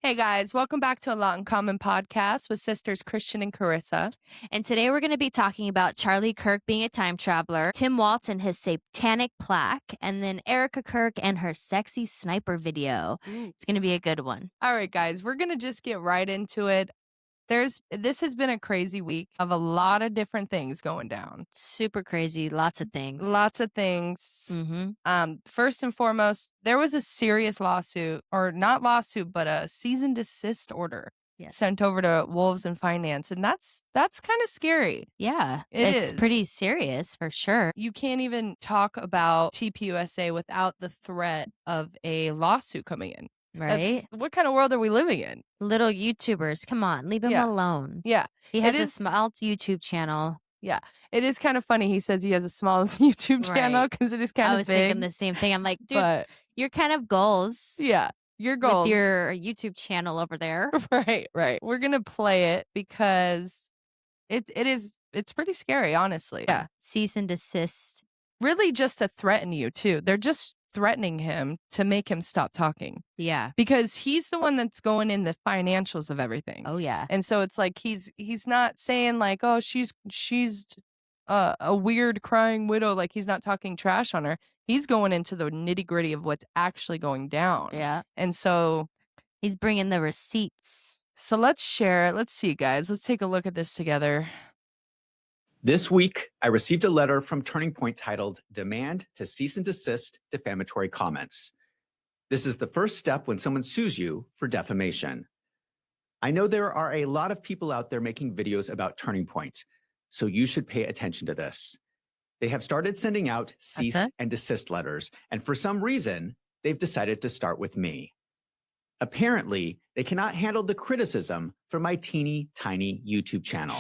Hey guys, welcome back to A Lot in Common podcast with sisters Christian and Carissa. And today we're going to be talking about Charlie Kirk being a time traveler, Tim Waltz and his satanic plaque, and then Erika Kirk and her sexy sniper video. It's going to be a good one. All right, guys, we're going to just get right into it. This has been a crazy week of a lot of different things going down. Super crazy. Lots of things. Lots of things. First and foremost, there was a serious lawsuit, or not lawsuit, but a cease and desist order sent over to WATLZ and Finance. And that's kind of scary. Yeah, it's pretty serious for sure. You can't even talk about TPUSA without the threat of a lawsuit coming in. Right? What kind of world are we living in? Little YouTubers, come on, leave him alone. Yeah. He has a small YouTube channel. Yeah. It is kind of funny. He says he has a small YouTube channel because it is kind of big. I was thinking the same thing. I'm like, dude, you're kind of goals. Yeah. Your goals. With your YouTube channel over there. Right. We're going to play it because it's pretty scary, honestly. Yeah. Cease and desist. Really just to threaten you, too. They're just threatening him to make him stop talking. Yeah. Because he's the one that's going in the financials of everything. Oh, yeah. And so it's like he's not saying like, oh, she's a weird crying widow. Like he's not talking trash on her. He's going into the nitty gritty of what's actually going down. Yeah. And so he's bringing the receipts. So let's share it. Let's see, guys. Let's take a look at this together. This week, I received a letter from Turning Point titled Demand to Cease and Desist Defamatory Comments. This is the first step when someone sues you for defamation. I know there are a lot of people out there making videos about Turning Point, so you should pay attention to this. They have started sending out cease and desist letters, and for some reason, they've decided to start with me. Apparently, they cannot handle the criticism from my teeny tiny YouTube channel.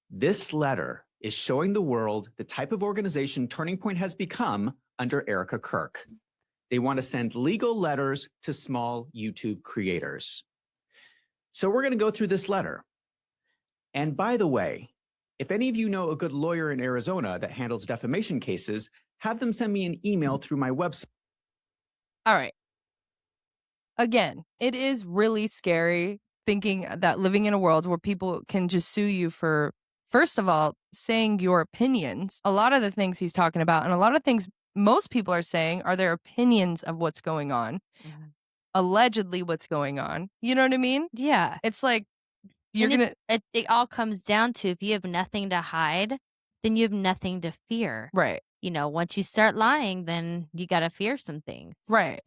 This letter is showing the world the type of organization Turning Point has become under Erika Kirk. They want to send legal letters to small YouTube creators. So we're going to go through this letter. And by the way, if any of you know a good lawyer in Arizona that handles defamation cases, have them send me an email through my website. All right. Again, it is really scary thinking that living in a world where people can just sue you for, first of all, saying your opinions. A lot of the things he's talking about and a lot of things most people are saying are their opinions of what's going on. Allegedly what's going on. You know what I mean? Yeah. It's like, it all comes down to if you have nothing to hide, then you have nothing to fear. Right. You know, once you start lying, then you got to fear some things. Right.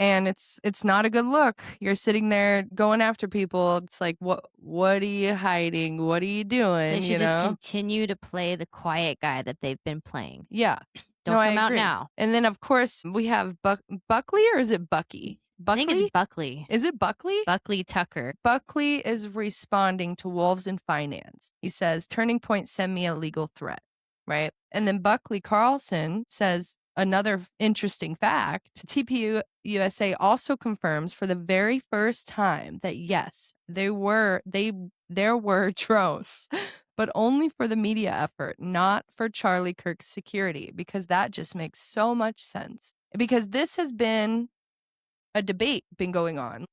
And it's not a good look. You're sitting there going after people. It's like, what are you hiding? What are you doing? They should just continue to play the quiet guy that they've been playing. Yeah. Don't come out now. And then, of course, we have Buckley, or is it Bucky? Buckley? I think it's Buckley. Is it Buckley? Buckley Tucker. Buckley is responding to WATLZ and Finance. He says, Turning Point send me a legal threat, right? And then Buckley Carlson says, another interesting fact, TPUSA also confirms for the very first time that yes, there were drones, but only for the media effort, not for Charlie Kirk's security, because that just makes so much sense. Because this has been a debate going on.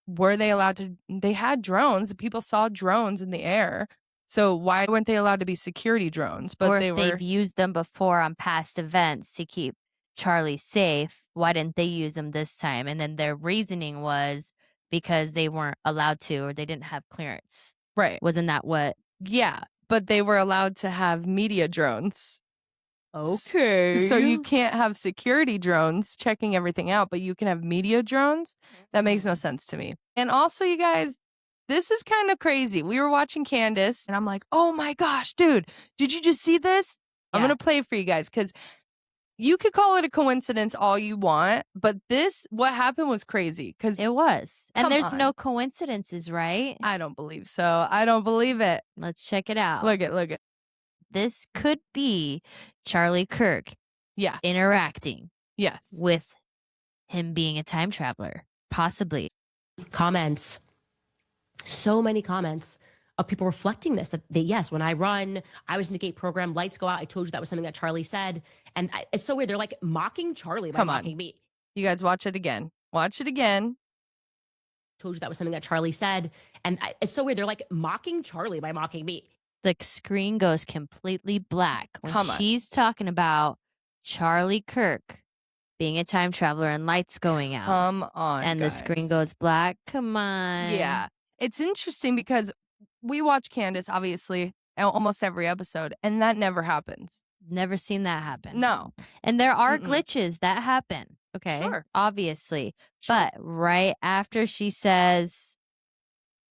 Were they allowed to? They had drones. People saw drones in the air. So why weren't they allowed to be security drones? But or if they've used them before on past events to keep Charlie safe, why didn't they use them this time? And then their reasoning was because they weren't allowed to, or they didn't have clearance. Right. Wasn't that what? Yeah, but they were allowed to have media drones. Okay. So you can't have security drones checking everything out, but you can have media drones? That makes no sense to me. And also, you guys, this is kind of crazy. We were watching Candace, and I'm like, oh my gosh, dude, did you just see this? I'm going to play it for you guys, because you could call it a coincidence all you want, but what happened was crazy. Because it was. And there's no coincidences, right? I don't believe so. I don't believe it. Let's check it out. Look it. This could be Charlie Kirk interacting with him being a time traveler. Possibly. Comments. So many comments of people reflecting this. That yes, when I run, I was in the gate program, lights go out. I told you that was something that Charlie said. And it's so weird. They're like mocking Charlie by mocking me. You guys watch it again. Watch it again. told you that was something that Charlie said. And it's so weird. They're like mocking Charlie by mocking me. The screen goes completely black when Come on. she's talking about Charlie Kirk being a time traveler and lights going out. Come on, And the screen goes black. Come on. Yeah. It's interesting because we watch Candace, obviously, almost every episode, and that never happens. Never seen that happen. No. And there are Mm-mm. glitches that happen. Okay. Sure. Obviously. Sure. But right after she says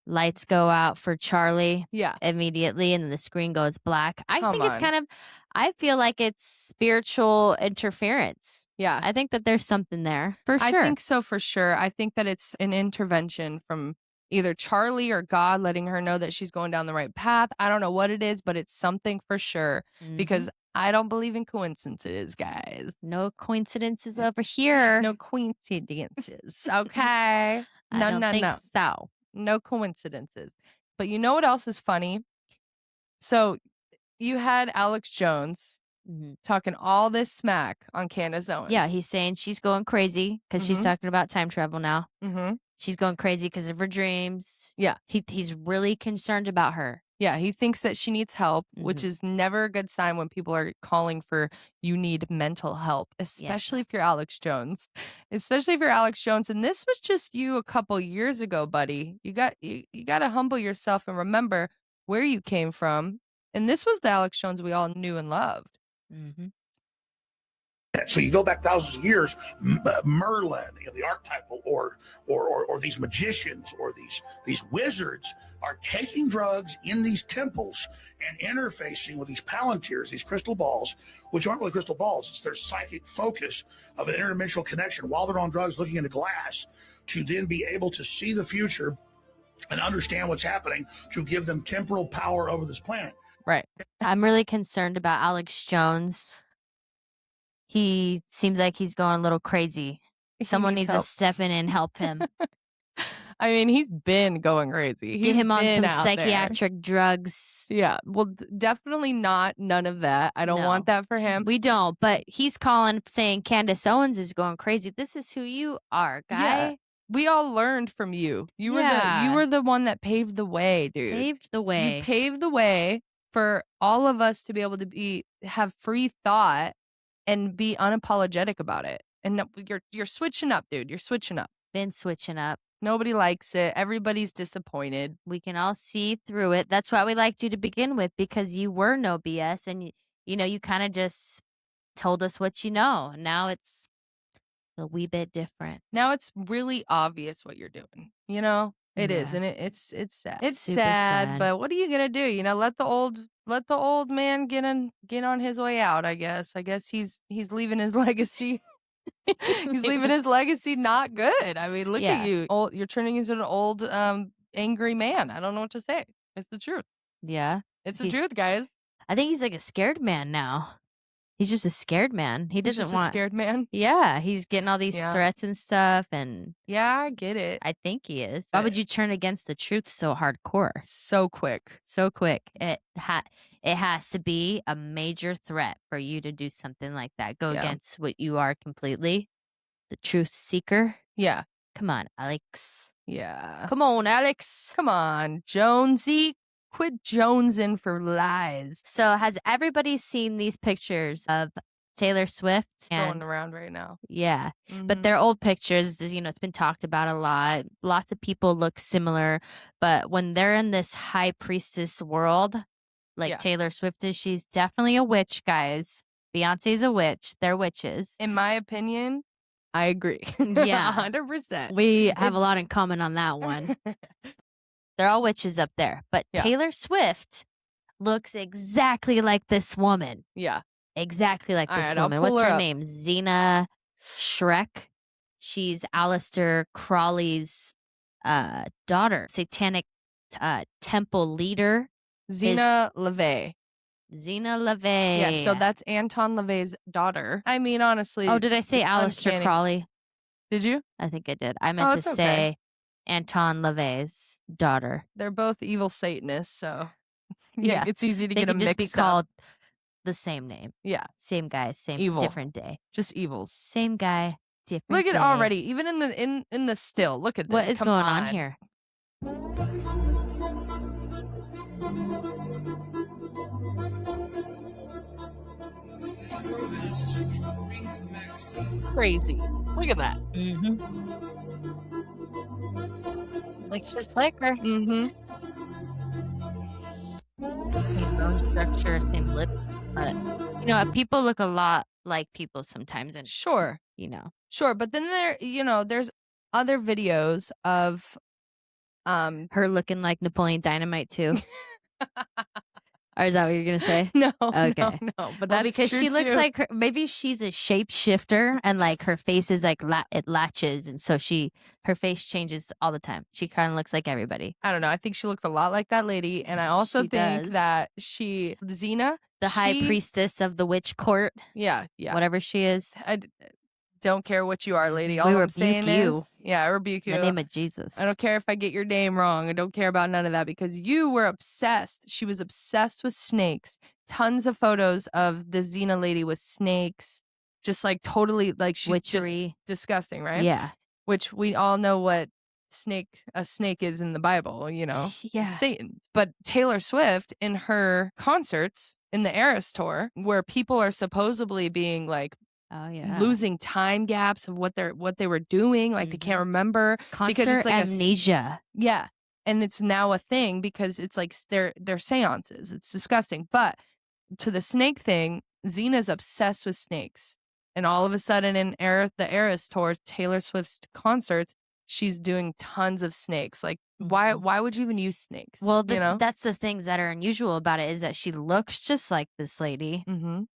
lights go out for Charlie Yeah. immediately and the screen goes black, I Come think it's on. kind of, I feel like it's spiritual interference. Yeah. I think that there's something there for sure. I think so for sure. I think that it's an intervention from either Charlie or God letting her know that she's going down the right path. I don't know what it is, but it's something for sure because I don't believe in coincidences, guys. No coincidences over here. No coincidences. Okay. I No, don't no, think no. so. No coincidences. But you know what else is funny? So you had Alex Jones talking all this smack on Candace Owens. Yeah, he's saying she's going crazy because she's talking about time travel now. She's going crazy because of her dreams. Yeah. He's really concerned about her. Yeah, he thinks that she needs help, which is never a good sign when people are calling for you need mental help, especially if you're Alex Jones. Especially if you're Alex Jones. And this was just you a couple years ago, buddy. You got to humble yourself and remember where you came from. And this was the Alex Jones we all knew and loved. So you go back thousands of years, Merlin, the archetypal, or these magicians, or these wizards are taking drugs in these temples and interfacing with these palantirs, these crystal balls, which aren't really crystal balls. It's their psychic focus of an interdimensional connection while they're on drugs, looking into glass, to then be able to see the future and understand what's happening, to give them temporal power over this planet. Right. I'm really concerned about Alex Jones. He seems like he's going a little crazy. Someone needs to step in and help him. I mean, he's been going crazy. Get him on some out there. psychiatric drugs. Yeah. Well, definitely not none of that. I don't want that for him. We don't, but he's calling saying Candace Owens is going crazy. This is who you are, guy. Yeah. We all learned from you. You were the one that paved the way, dude. Paved the way. You paved the way for all of us to be able to have free thought and be unapologetic about it. And you're switching up, dude. You're switching up. Been switching up. Nobody likes it. Everybody's disappointed. We can all see through it. That's why we liked you to begin with, because you were no BS, and you kind of just told us what you know. Now it's a wee bit different. Now it's really obvious what you're doing. It is, and it's sad. It's Super sad, but what are you gonna do? Let the old man get on his way out. I guess he's leaving his legacy. He's leaving his legacy not good. I mean, look at you. You're turning into an old angry man. I don't know what to say. It's the truth. Yeah, it's the truth, guys. I think he's like a scared man now. He's just a scared man. He doesn't want a scared man. Yeah, he's getting all these threats and stuff, and yeah, I get it. I think he is. Why would you turn against the truth so hardcore, so quick, so quick? It has to be a major threat for you to do something like that. Go against what you are completely, the truth seeker. Yeah, come on, Alex. Yeah, come on, Alex. Come on, Jonesy. Quit jonesing for lies. So has everybody seen these pictures of Taylor Swift? Going around right now. Yeah. But they're old pictures. It's been talked about a lot. Lots of people look similar. But when they're in this high priestess world, like Taylor Swift is, she's definitely a witch, guys. Beyonce's a witch. They're witches. In my opinion, I agree. Yeah. 100%. We have a lot in common on that one. They're all witches up there. But Taylor Swift looks exactly like this woman. Yeah. Exactly like this woman. What's her name? Xena Shrek. She's Aleister Crowley's daughter. Satanic temple leader. Xena LaVey. Xena LaVey. Yeah, so that's Anton LaVey's daughter. I mean, honestly. Oh, did I say Aleister Crowley? Did you? I think I did. I meant to say Anton LaVey's daughter. They're both evil Satanists, so yeah, it's easy to get them mixed up. They can just be called the same name. Yeah. Same guy, same evil. Different day. Just evils. Same guy, Different Look at day. already, even in the still. Look at this. What is Come going on here? Crazy. Look at that. Mm-hmm. Looks just like her. Mm-hmm. Same bone structure, same lips, but people look a lot like people sometimes, and Sure. Sure. But then there's other videos of her looking like Napoleon Dynamite too. Or is that what you're gonna say? no, Okay. no. But Well, that's because true she looks too. like her, maybe she's a shapeshifter, and like her face is like it latches, and so her face changes all the time. She kind of looks like everybody. I don't know. I think she looks a lot like that lady, and I also She think does. that Xena, The high priestess of the witch court, yeah, whatever she is. I don't care what you are, lady. We All I'm rebuke saying you. is, I rebuke you. In the name of Jesus. I don't care if I get your name wrong. I don't care about none of that because you were obsessed. She was obsessed with snakes. Tons of photos of the Xena lady with snakes, just like totally like she's Witchery. just disgusting, right? Yeah. Which we all know what a snake is in the Bible, Yeah. It's Satan. But Taylor Swift in her concerts in the Eras tour, where people are supposedly being like, Oh yeah. losing time gaps of what they were doing, like they can't remember Concert it's like amnesia. yeah, and it's now a thing because it's like they're seances. It's disgusting. But to the snake thing, Xena's obsessed with snakes, and all of a sudden in the Eras tour, Taylor Swift's concerts, she's doing tons of snakes. Like why would you even use snakes? Well, that's the things that are unusual about it is that she looks just like this lady,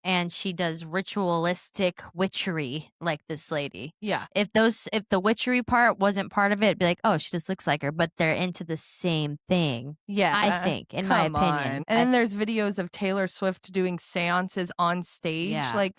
and she does ritualistic witchery like this lady. Yeah. If the witchery part wasn't part of it, it'd be like, oh, she just looks like her, but they're into the same thing. Yeah, I think, in my opinion. And then there's videos of Taylor Swift doing seances on stage. Yeah. Like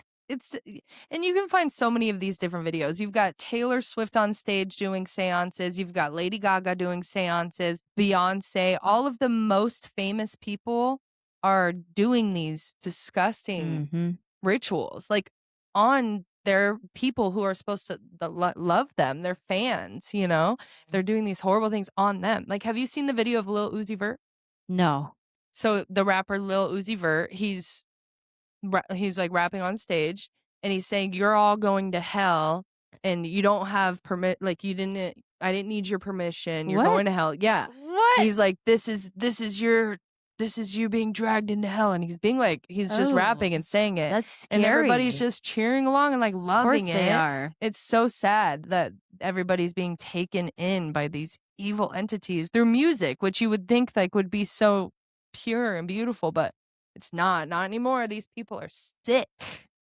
and you can find so many of these different videos. You've got Taylor Swift on stage doing seances. You've got Lady Gaga doing seances, Beyonce. All of the most famous people are doing these disgusting rituals, like on their people who are supposed to love them, their fans, They're doing these horrible things on them. Like, have you seen the video of Lil Uzi Vert? No. So the rapper Lil Uzi Vert, he's like rapping on stage and he's saying, you're all going to hell and you don't have permit. Like I didn't need your permission. You're going to hell. Yeah. What? He's like, this is you being dragged into hell. And he's being like, he's just rapping and saying it. That's scary. And everybody's just cheering along and like loving it. Of course they are. It's so sad that everybody's being taken in by these evil entities through music, which you would think like would be so pure and beautiful, but it's not anymore. These people are sick.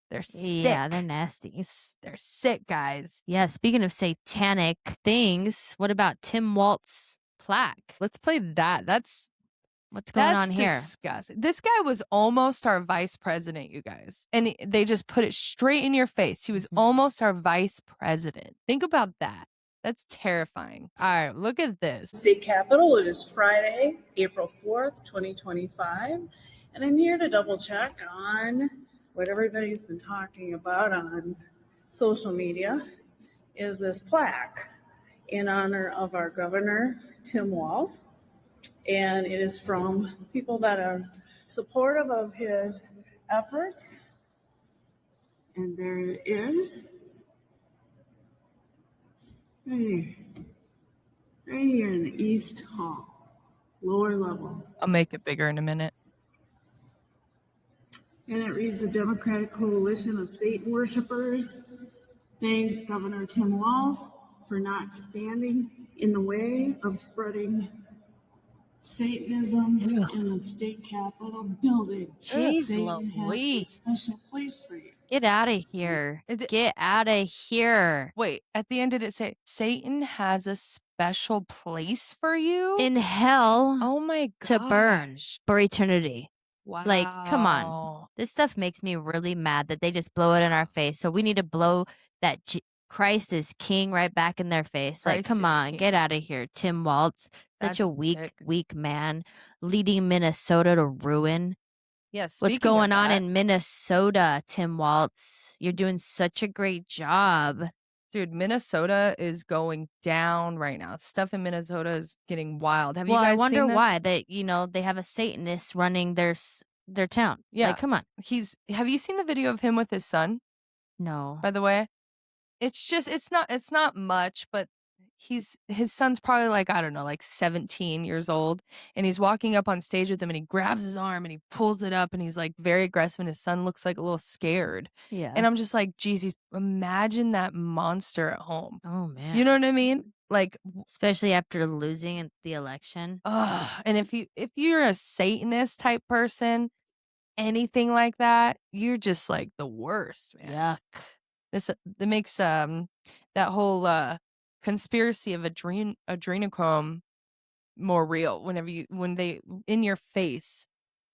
They're sick. Yeah, they're nasty. They're sick, guys. Yeah, speaking of satanic things, what about Tim Walt's plaque? Let's play that. That's what's going on here. Disgusting. This guy was almost our vice president, you guys. And they just put it straight in your face. He was almost our vice president. Think about that. That's terrifying. All right, look at this. State Capitol. It is Friday, April 4th, 2025. And I'm here to double check on what everybody's been talking about on social media is this plaque in honor of our governor, Tim Walz. And it is from people that are supportive of his efforts. And there it is. Right here in the East Hall, lower level. I'll make it bigger in a minute. And it reads, the Democratic Coalition of Satan Worshippers thanks Governor Tim Walz for not standing in the way of spreading Satanism in the state capitol building. Jeez Satan has a Louise. special place for you. Get out of here. Get out of here. Wait, at the end did it say Satan has a special place for you? In hell Oh my god. to burn for eternity. Wow. Like, come on. This stuff makes me really mad that they just blow it in our face. So we need to blow that Christ is king right back in their face. Like, Christ come is on, king. get out of here, Tim Waltz. That's Such a sick. weak man leading Minnesota to ruin. Yes. What's going on in Minnesota, Tim Waltz? You're doing such a great job. Dude, Minnesota is going down right now. Stuff in Minnesota is getting wild. Have Well, you guys I wonder seen this? why that they have a Satanist running their town. Yeah. Like, come on. Have you seen the video of him with his son, No. by the way? It's not much, but his son's probably like, I don't know, like 17 years old, and he's walking up on stage with him and he grabs his arm and he pulls it up and he's like very aggressive and his son looks like a little scared. Yeah. And I'm just like, Jesus, imagine that monster at home. Oh man. You know what I mean? Like, especially after losing in the election. and if you're a Satanist type person, anything like that, you're just like the worst, man. Yuck. That makes that whole conspiracy of adrenochrome more real. When they in your face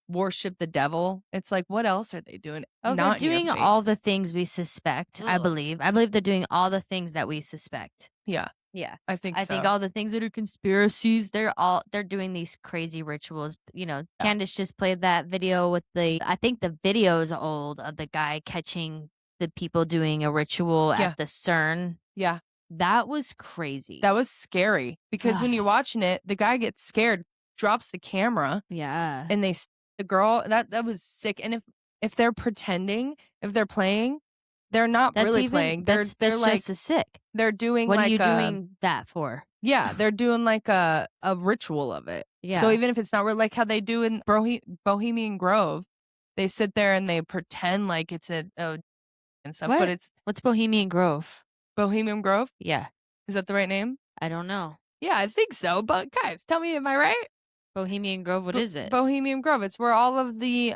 worship the devil, it's like, what else are they doing? Oh, Not they're in your doing all the face. things we suspect. I Ugh. believe they're doing all the things that we suspect. Yeah, Yeah. I think I so. think all the things that are conspiracies, they're doing these crazy rituals. Candace just played that video with I think the video is old, of the guy catching the people doing a ritual Yeah. at the CERN. Yeah, That was crazy. that was scary because when you're watching it, the guy gets scared, drops the camera, Yeah. and the girl that was sick. And if they're pretending, if they're playing, they're not really playing. They're like just as sick. they're doing What like are you doing that for? Yeah, they're doing like a ritual of it. Yeah. So even if it's not real, like how they do in Bohemian Grove, they sit there and they pretend like it's a and stuff. What? But What's Bohemian Grove? Bohemian Grove. Yeah. Is that the right name? I don't know. Yeah, I think so. But guys, tell me, am I right? Bohemian Grove, what is it? Bohemian Grove. It's where all of the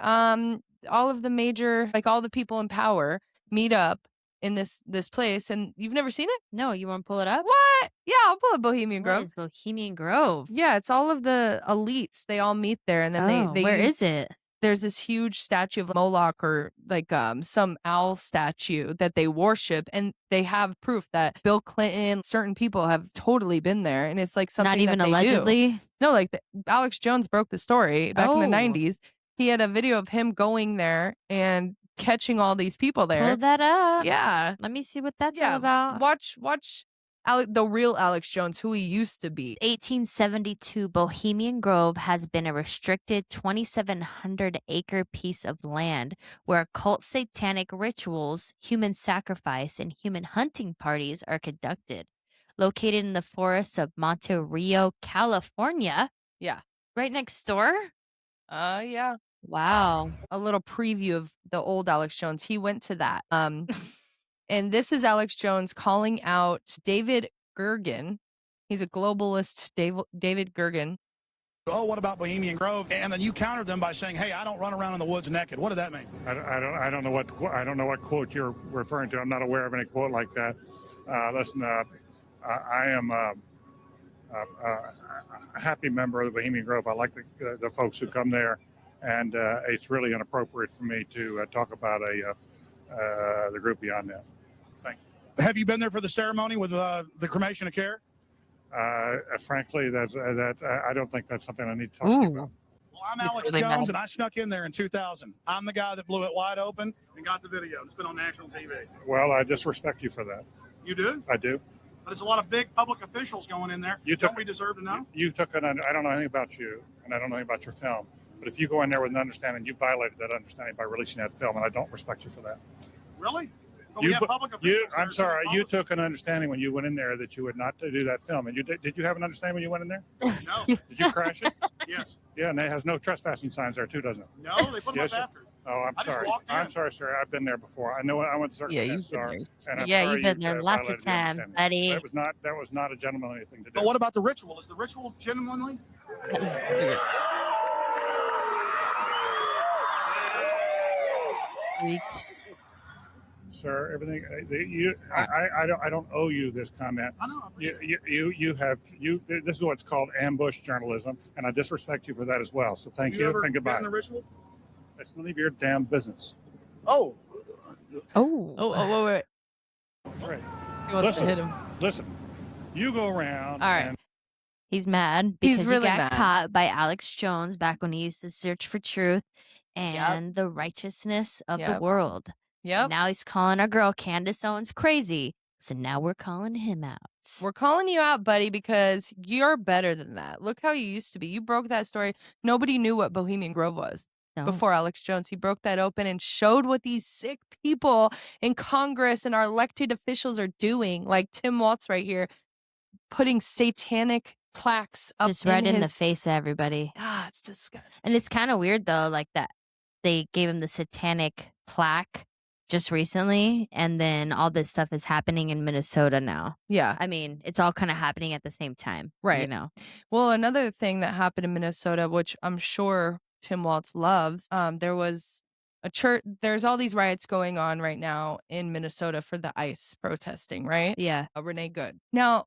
major, like all the people in power meet up in this place. And you've never seen it? No, you want to pull it up? What? Yeah, I'll pull up Bohemian What Grove. is Bohemian Grove? Yeah, it's all of the elites. They all meet there, and then they where use, is it? There's this huge statue of Moloch or like some owl statue that they worship, and they have proof that Bill Clinton, certain people have totally been there, and it's like something Not even that they allegedly. do. No, like Alex Jones broke the story back in the Oh. 90s. He had a video of him going there and catching all these people there. Pull that up. Yeah, Let me see what that's yeah. all about. Watch the real Alex Jones, who he used to be. 1872, Bohemian Grove has been a restricted 2,700-acre piece of land where occult satanic rituals, human sacrifice, and human hunting parties are conducted. Located in the forests of Monte Rio, California. Yeah. Right next door? Yeah. Wow. A little preview of the old Alex Jones. He went to that. And this is Alex Jones calling out David Gergen. He's a globalist, David Gergen. Oh, what about Bohemian Grove? And then you countered them by saying, "Hey, I don't run around in the woods naked." What did that mean? I don't know what quote you're referring to. I'm not aware of any quote like that. Listen, I am a happy member of the Bohemian Grove. I like the folks who come there, and it's really inappropriate for me to talk about the group beyond that. Thank you. Have you been there for the ceremony with the cremation of care? Frankly, I don't think that's something I need to talk Ooh. about. Well, I'm It's Alex really Jones, bad. and I snuck in there in 2000. I'm the guy that blew it wide open and got the video. It's been on national TV. Well, I disrespect you for that. You do? I do. But it's a lot of big public officials going in there. You took- Don't we deserve to know? You took I don't know anything about you, and I don't know anything about your film. But if you go in there with an understanding, you violated that understanding by releasing that film, and I don't respect you for that. Really? But we have public officials. that I'm are sorry. saying You publicly- took an understanding when you went in there that you would not do that film, and you did you have an understanding when you went in there? No. Did you crash it? Yes. Yeah, and it has no trespassing signs there too, doesn't it? No, they put them Yes, up sir. after. Oh, I'm I just sorry. walked in. I'm sorry, sir. I've been there before. I know. I went to circus. Yeah, you've been there. And I'm Yeah, sorry you've been there lots violated of the times, understanding. buddy. That was not a gentlemanly thing to do. But what about the ritual? Is the ritual genuinely? Freaks. Sir, everything I don't owe you this comment. I know. I appreciate it. This is what's called ambush journalism, and I disrespect you for that as well. So thank You you ever and been goodbye. in the ritual? It's none of your damn business. Oh, Oh, wait. That's right. He wants Listen. to hit him. Listen, you go around. All right. and He's mad He's because really he got mad. caught by Alex Jones back when he used to search for truth and the righteousness of the Yep. world. Yep. Now he's calling our girl Candace Owens crazy So now we're calling him out. We're calling you out, buddy, because you're better than that. Look how you used to be. You broke that story. Nobody knew what Bohemian Grove was before Alex Jones. He broke that open and showed what these sick people in Congress and our elected officials are doing. Like Tim Waltz right here, putting satanic plaques up just right in the his face of everybody. Ah, it's disgusting. And it's kind of weird though, like that they gave him the satanic plaque just recently, and then all this stuff is happening in Minnesota now. Yeah. I mean, it's all kind of happening at the same time. Right. You know. Well, another thing that happened in Minnesota, which I'm sure Tim Waltz loves, there was a church. There's all these riots going on right now in Minnesota for the ICE protesting, right? Yeah. Renee Good. Now,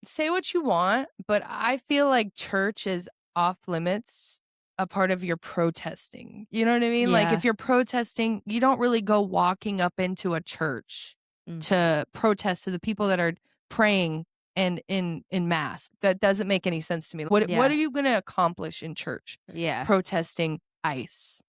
say what you want, but I feel like church is off limits a part of your protesting. You know what I mean? Like Yeah. if you're protesting, you don't really go walking up into a church to protest to the people that are praying and in mass. That doesn't make any sense to me. What Yeah. are you going to accomplish in church? Yeah. Protesting ICE.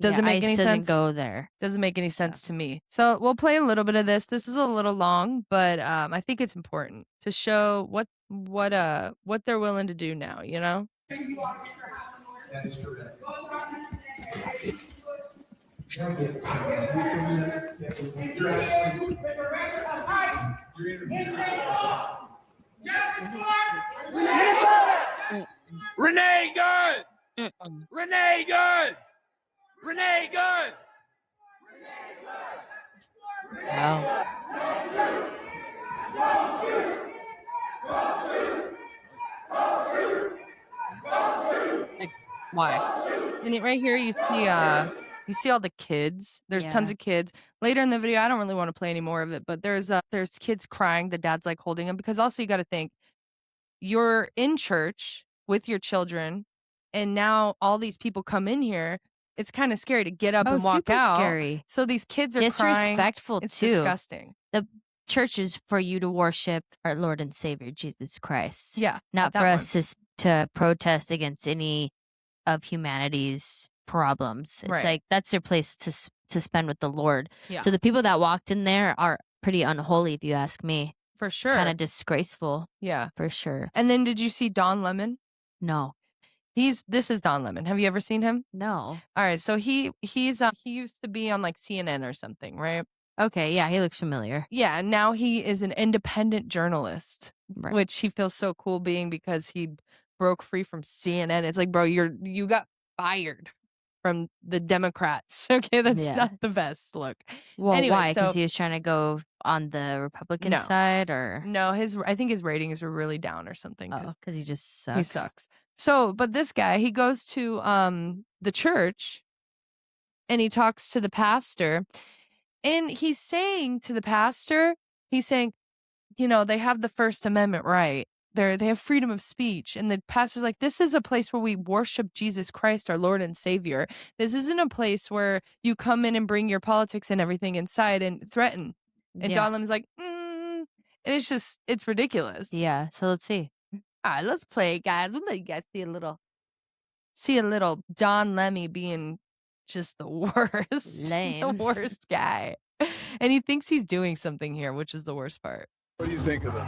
Doesn't Yeah, make ICE any doesn't sense. go there. Doesn't make any sense to me. So we'll play a little bit of this. This is a little long, but I think it's important to show what they're willing to do now, you know? That is correct. Renee Good! Renee Good! Renee Good! Wow. Like, why? And right here you see all the kids. There's tons Yeah. of kids. Later in the video, I don't really want to play any more of it, but there's kids crying. The dad's like holding them because also you got to think you're in church with your children, and now all these people come in here. It's kind of scary to get up and walk super out. scary. So these kids are crying. Disrespectful It's too. disgusting. The church is for you to worship our Lord and Savior Jesus Christ. Yeah, Not that for one. us to protest against any of humanity's problems. It's Right. like that's their place to spend with the Lord. Yeah. So the people that walked in there are pretty unholy, if you ask me. For sure. Kind of disgraceful, Yeah. for sure. And then did you see Don Lemon? No, This is Don Lemon. Have you ever seen him? no. All right, so he used to be on like CNN or something, right? Okay, yeah, he looks familiar. Yeah, and now he is an independent journalist, Right. which he feels so cool being because he broke free from CNN. It's like, bro, you got fired from the Democrats. Okay, that's Yeah. not the best look. Well, Anyway, why? Because so- he was trying to go on the Republican No. side, or No, I think his ratings were really down or something. 'Cause because he just sucks. he sucks. So, but this guy, he goes to the church and he talks to the pastor, and he's saying to the pastor, he's saying, they have the First Amendment right. They have freedom of speech. And the pastor's like, this is a place where we worship Jesus Christ, our Lord and Savior. This isn't a place where you come in and bring your politics and everything inside and threaten. And Yeah. Don Lemon's like, and it's ridiculous. Yeah. So let's see. All right, let's play it, guys. We'll let you guys see a little Don Lemmy being just the worst. Lame. The worst guy. And he thinks he's doing something here, which is the worst part. What do you think of this?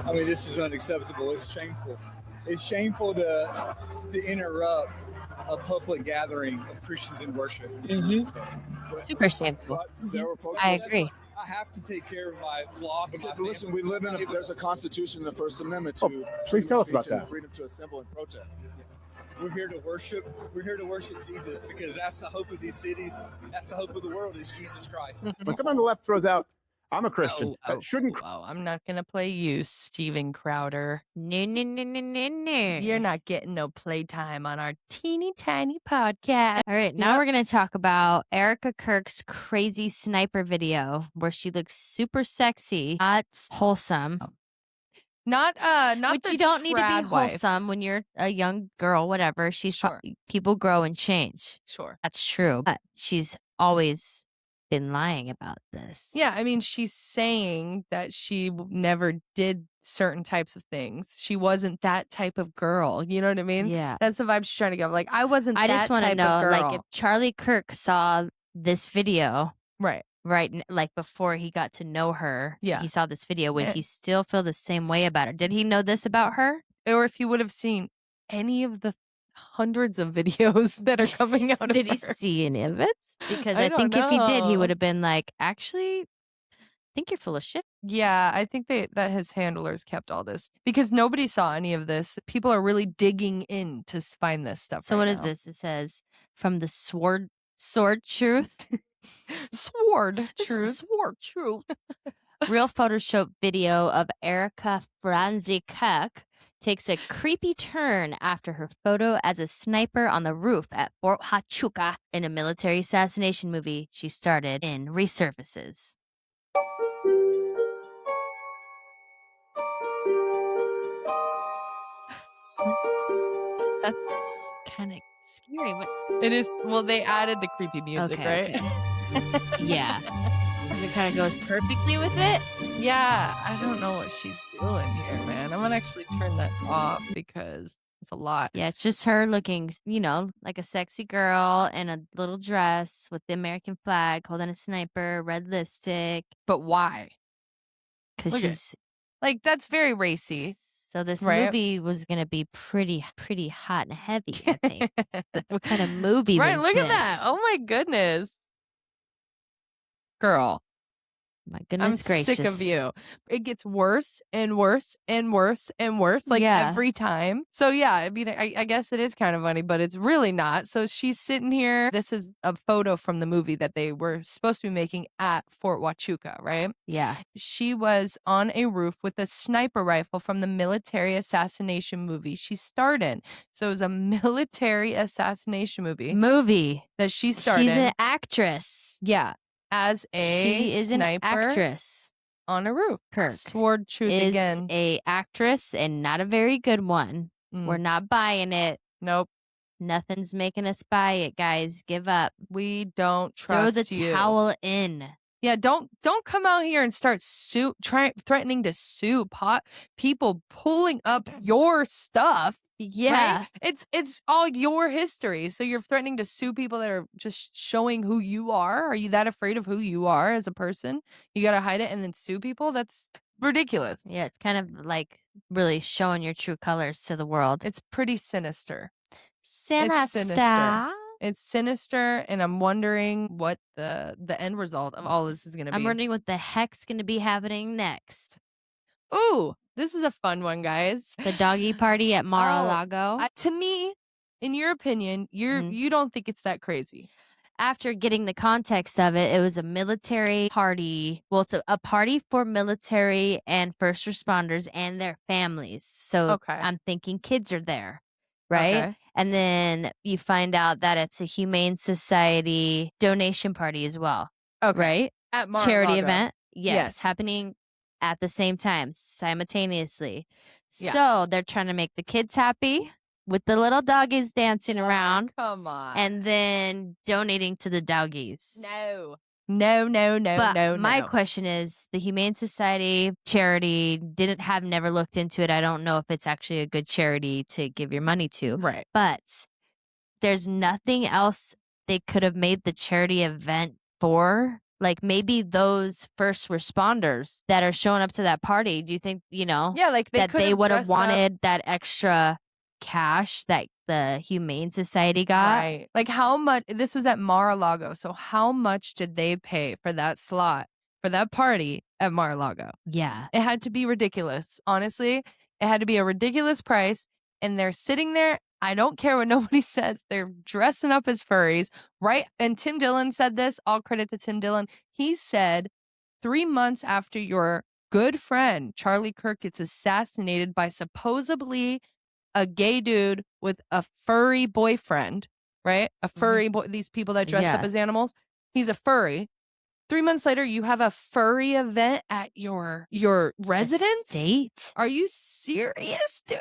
I mean, this is unacceptable. It's shameful. It's shameful to interrupt a public gathering of Christians in worship. Mhm. So, Super shameful. but there were folks I who said, agree. I have to take care of my flock. And my But listen, family." we live in there's a constitution in the First Amendment Oh, to please tell us freedom of about speech and that. the freedom to assemble and protest. We're here to worship. We're here to worship Jesus because that's the hope of these cities. That's the hope of the world is Jesus Christ. When someone on the left throws out, I'm a Christian, that shouldn't. I'm not going to play you, Steven Crowder. No. You're not getting no playtime on our teeny tiny podcast. All right, now Yep. we're going to talk about Erika Kirk's crazy sniper video where she looks super sexy, not wholesome. Not Which the you don't need to be trad wife. wholesome when you're a young girl, whatever. She's Sure. people grow and change. Sure. That's true. But she's always been lying about this. Yeah, I mean, she's saying that she never did certain types of things. She wasn't that type of girl. You know what I mean? Yeah. That's the vibe she's trying to give. Like, I wasn't I that just want to type know, of girl. like, if Charlie Kirk saw this video, right. like before he got to know her, Yeah. he saw this video, would Eh. he still feel the same way about her? Did he know this about her? Or if he would have seen any of the hundreds of videos that are coming out of Did he her. see any of it? Because I I think don't if he did, he know. would have been like, actually, I think you're full of shit. Yeah, I think that his handlers kept all this because nobody saw any of this. People are really digging in to find this stuff. So right what is now. this? It says from the sword truth. Sword truth. Sword truth. Real Photoshop video of Erika Kirk takes a creepy turn after her photo as a sniper on the roof at Fort Huachuca in a military assassination movie she started in resurfaces. That's kind of scary. But It is. Well, they added the creepy music, right? Okay. Yeah. Because it kind of goes perfectly with it. Yeah, I don't know what she's doing here, man. I'm gonna actually turn that off because it's a lot. Yeah, it's just her looking, like a sexy girl in a little dress with the American flag, holding a sniper, red lipstick. But why? Because Look at- she's Like that's very racy. so. This right? movie was gonna be pretty hot and heavy. I think. What kind of movie? Right, was look at this? that. Oh my goodness. Girl, My I'm goodness gracious! sick of you. It gets worse and worse and worse and worse, like Yeah. every time. So yeah, I mean, I guess it is kind of funny, but it's really not. So she's sitting here. This is a photo from the movie that they were supposed to be making at Fort Huachuca, right? Yeah. She was on a roof with a sniper rifle from the military assassination movie she starred in. So it was a military assassination movie that she starred She's in. an actress. Yeah. As a She is an sniper actress. on a roof. Kirk Sword truth is again. a actress and not a very good one. We're not buying it. Nope. Nothing's making us buy it, guys. Give up. We don't Throw trust the you. towel in. Yeah, don't come out here and start threatening to sue people pulling up your stuff. Yeah. Right? It's all your history. So you're threatening to sue people that are just showing who you are? Are you that afraid of who you are as a person? You got to hide it and then sue people? That's ridiculous. Yeah, it's kind of like really showing your true colors to the world. It's pretty sinister. Sinister. It's sinister, and I'm wondering what the end result of all this is going to be. I'm wondering what the heck's going to be happening next. Ooh, this is a fun one, guys. The doggy party at Mar-a-Lago. To me, in your opinion, you don't think it's that crazy. After getting the context of it, it was a military party. Well, it's a party for military and first responders and their families. So Okay. I'm thinking kids are there, right? Okay. And then you find out that it's a Humane Society donation party as well, Okay. right? At Charity Mar-a-Lago. event. Yes, Yes. happening at the same time, simultaneously. Yeah. So they're trying to make the kids happy with the little doggies dancing around Come on. and then donating to the doggies. No, But my no. question is, the Humane Society charity never looked into it. I don't know if it's actually a good charity to give your money to. Right. But there's nothing else they could have made the charity event for. Like maybe those first responders that are showing up to that party, do you think, Yeah, like that could they would have dressed up. wanted that extra cash that the Humane Society got? Right. Like how much, this was at Mar-a-Lago. So how much did they pay for that slot, for that party at Mar-a-Lago? Yeah. It had to be ridiculous. Honestly, it had to be a ridiculous price. And they're sitting there. I don't care what nobody says. They're dressing up as furries, right? And Tim Dillon said this. All credit to Tim Dillon. He said 3 months after your good friend, Charlie Kirk, gets assassinated by supposedly a gay dude with a furry boyfriend, right? A furry boy, these people that dress up Yeah. as animals. He's a furry. 3 months later, you have a furry event at your residence? State? Are you serious, dude?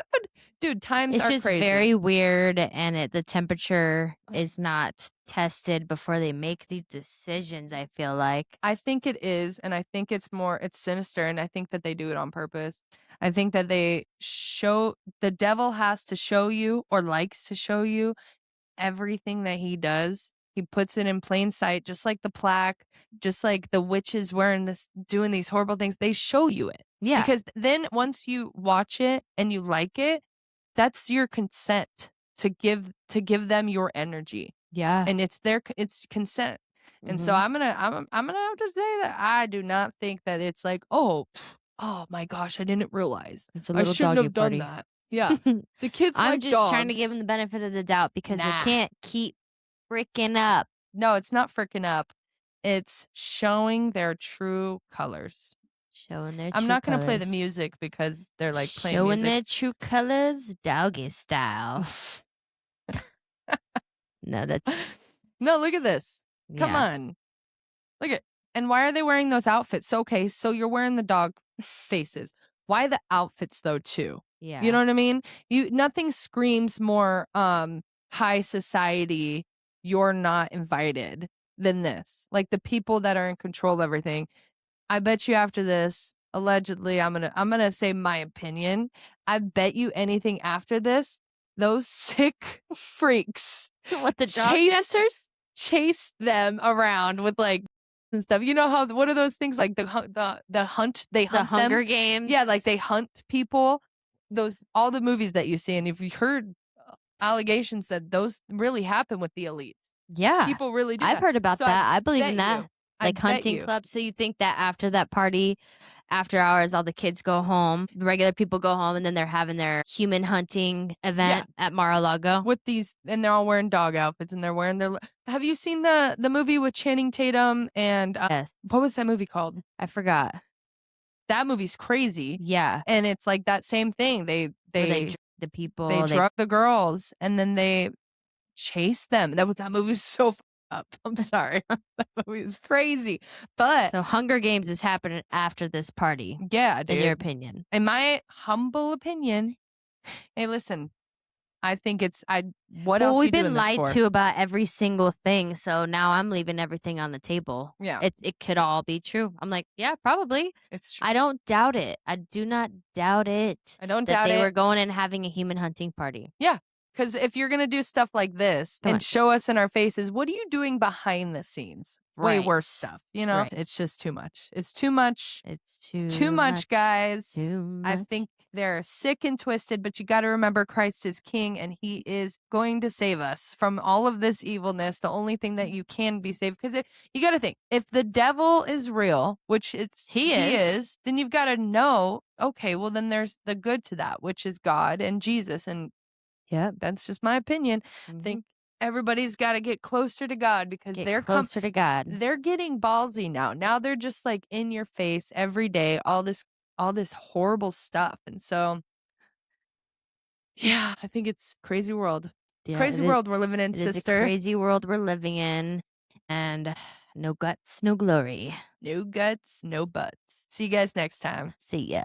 Dude, times It's are just crazy. very weird, and the temperature is not tested before they make these decisions, I feel like. I think it is, and I think it's sinister, and I think that they do it on purpose. I think that the devil has to show you or likes to show you everything that he does He puts it in plain sight, just like the plaque, just like the witches wearing this, doing these horrible things. They show you it. Yeah. Because then once you watch it and you like it, that's your consent to give them your energy. Yeah. And it's consent. And so I'm gonna have to say that I do not think that it's like, oh my gosh, I didn't realize. It's a I little shouldn't doggy have done party. that. Yeah. The kids I'm like just dogs. trying to give them the benefit of the doubt because Nah. they can't keep freaking up. No, it's not freaking up. It's showing their true colors. Showing their I'm true not going to play the colors. music because they're like playing Showing music. their true colors, doggy style. No, that's No, look at this. Come yeah. on. Look at. And why are they wearing those outfits? Okay, so you're wearing the dog faces. Why the outfits though too? Yeah. You know what I mean? Nothing screams more high society, you're not invited than this. Like the people that are in control of everything. I bet you after this, allegedly, I'm gonna say my opinion. I bet you anything after this, those sick freaks What, the dog dancers? chased them around with like and stuff. You know how what are those things like the hunt they The hunt Hunger them? Games. Yeah, like they hunt people. Those all the movies that you see, and if you've heard allegations that those really happen with the elites. Yeah. People really do. I've heard about So that. I believe in bet that. you. I Like bet hunting you. clubs. So you think that after that party, after hours, all the kids go home, the regular people go home, and then they're having their human hunting event at Mar-a-Lago. With these, and they're all wearing dog outfits, and they're wearing their. Have you seen the movie with Channing Tatum and Yes. what was that movie called? I forgot. That movie's crazy. Yeah. And it's like that same thing. They drug the people. They drug the girls, and then they chase them. That movie was so fucked up. I'm sorry. That movie is crazy. But So Hunger Games is happening after this party. yeah, dude. In your opinion? In my humble opinion, hey, listen. I think it's what else Well, are we've you doing been this lied for? to about every single thing, so now I'm leaving everything on the table. Yeah. It could all be true. I'm like, yeah, probably. It's true. I don't doubt it. I do not doubt it. I don't that doubt they it. were going and having a human hunting party. Yeah. Because if you're going to do stuff like this Come and on. show us in our faces, what are you doing behind the scenes? Way Right. worse stuff, you know? Right. It's just too much. It's too much. It's Too much, guys. Too I much. think they're sick and twisted, but you got to remember Christ is king and he is going to save us from all of this evilness. The only thing that you can be saved, because you got to think, if the devil is real, which He is. then you've got to know, okay, well, then there's the good to that, which is God and Jesus. And yeah, that's just my opinion. I think everybody's got to get closer to God because Get they're closer to God. they're getting ballsy now. Now they're just like in your face every day, all this horrible stuff. And so yeah, I think it's crazy world. Yeah, Crazy it is- world we're living in, It is a sister. crazy world we're living in, and no guts, no glory. No guts, no butts. See you guys next time. See ya.